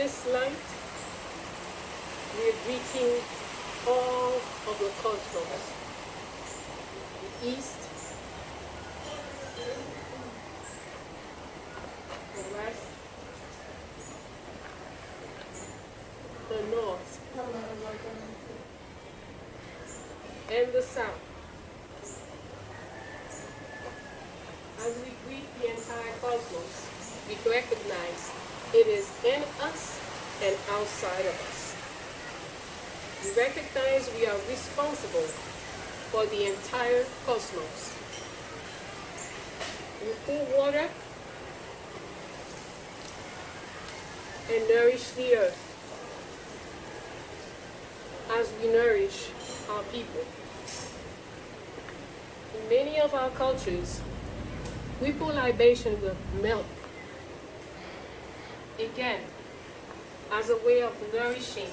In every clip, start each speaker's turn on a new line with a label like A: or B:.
A: this light, we're greeting all of the cosmos, the east, the west, the north, and the south. As we greet the entire cosmos, we recognize it is in us and outside of us. We recognize we are responsible for the entire cosmos. We pour water and nourish the earth as we nourish our people. In many of our cultures, we pour libation with milk, again, as a way of nourishing,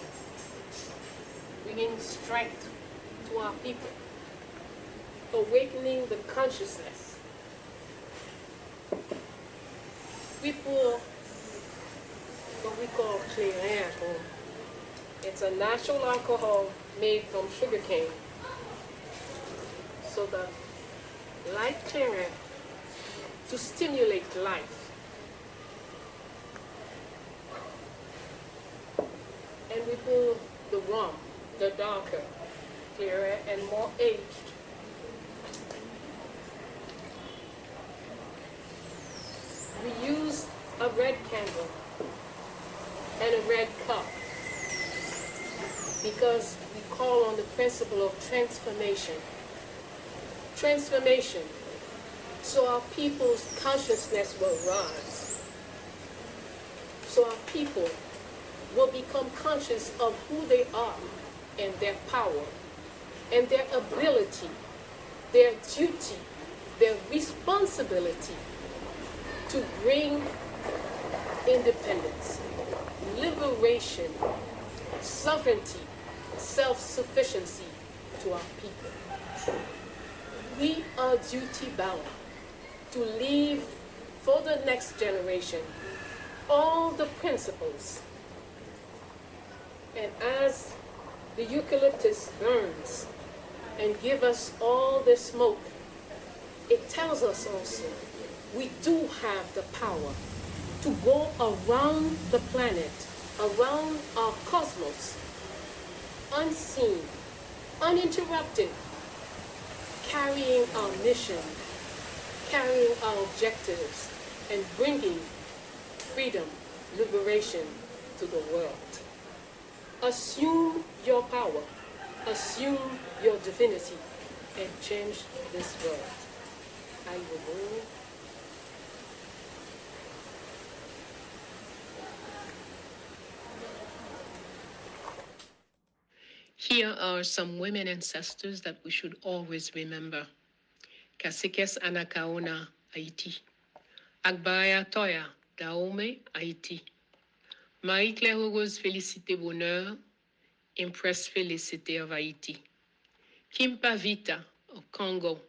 A: bringing strength to our people, awakening the consciousness. We pour what we call clairin. It's a natural alcohol made from sugarcane. So the light clairin to stimulate life. And we pour the rum, the darker, clearer, and more aged. We use a red candle and a red cup because we call on the principle of transformation. Transformation, so our people's consciousness will rise. So our people will become conscious of who they are and their power and their ability, their duty, their responsibility to bring independence, liberation, sovereignty, self-sufficiency to our people. We are duty bound to leave for the next generation all the principles. And as the eucalyptus burns and give us all the smoke, it tells us also we do have the power to go around the planet, around our cosmos, unseen, uninterrupted, carrying our mission, carrying our objectives, and bringing freedom, liberation to the world. Assume your power, assume your divinity, and change this world. I will go. Here are some women ancestors that we should always remember. Caciques Anacaona, Haiti. Agbaya Toya, Dahomey, Haiti. Marie-Claire Rose Félicité Bonheur, Empress Félicité of Haiti. Kim Pavita, au Congo.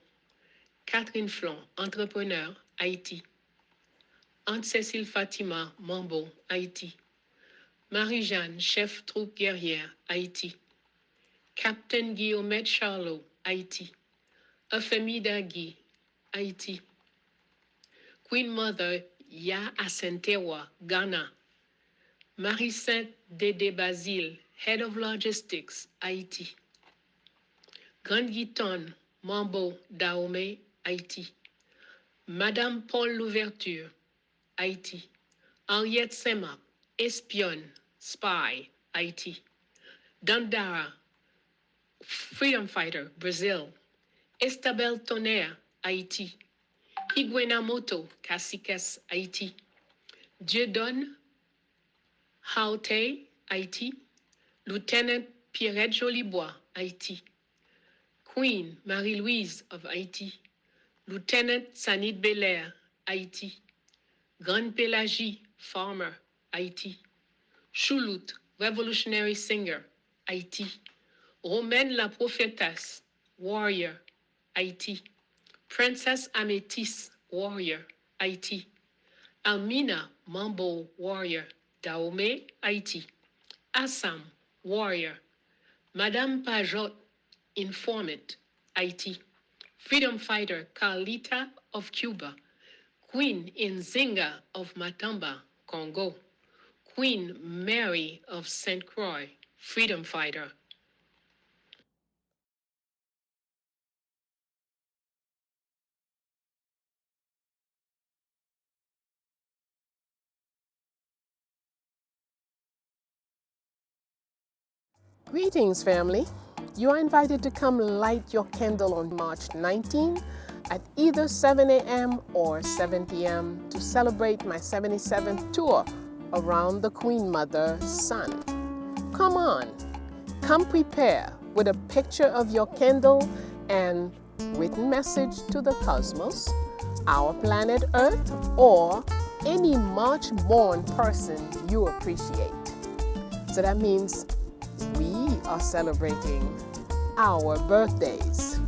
A: Catherine Flon, entrepreneur, Haïti. Anne-Cécile Fatima, Mambo, Haïti. Marie-Jeanne, chef troupe guerrière, Haïti. Captain Guillaume Charlot, Haïti. Afemida Guy, Haïti. Queen Mother Ya Asentewa, Ghana. Marie-Sainte Dédé Basile, Head of Logistics, Haïti. Grande Guitonne, Mambo, Dahomey, Haïti. Madame Paul Louverture, Haïti. Henriette Saint-Marc, espionne, spy, Haïti. Dandara, freedom fighter, Brazil. Estabel Tonnerre, Haïti. Higuena Moto, Caciques, Haïti. Dieudonne Haute, Haïti. Lieutenant Pierrette Jolibois, Haïti. Queen Marie-Louise of Haïti. Lieutenant Sanit Belair, Haïti. Grande Pélagie, farmer, Haïti. Choulout, revolutionary singer, Haïti. Romaine la prophétesse, warrior, Haïti. Princess Améthyste, warrior, Haïti. Almina Mambo, warrior,
B: Dahomey, Haiti. Assam, warrior. Madame Pajot, informant, Haiti. Freedom fighter Carlita of Cuba. Queen Nzinga of Matamba, Congo. Queen Mary of St. Croix, freedom fighter.
A: Greetings, family. You are invited to come light your candle on March 19 at either 7 a.m. or 7 p.m. to celebrate my 77th tour around the Queen Mother's Sun. Come on, come prepare with a picture of your candle and written message to the cosmos, our planet Earth, or any March-born person you appreciate. So that means we are celebrating our birthdays.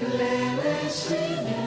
C: Glere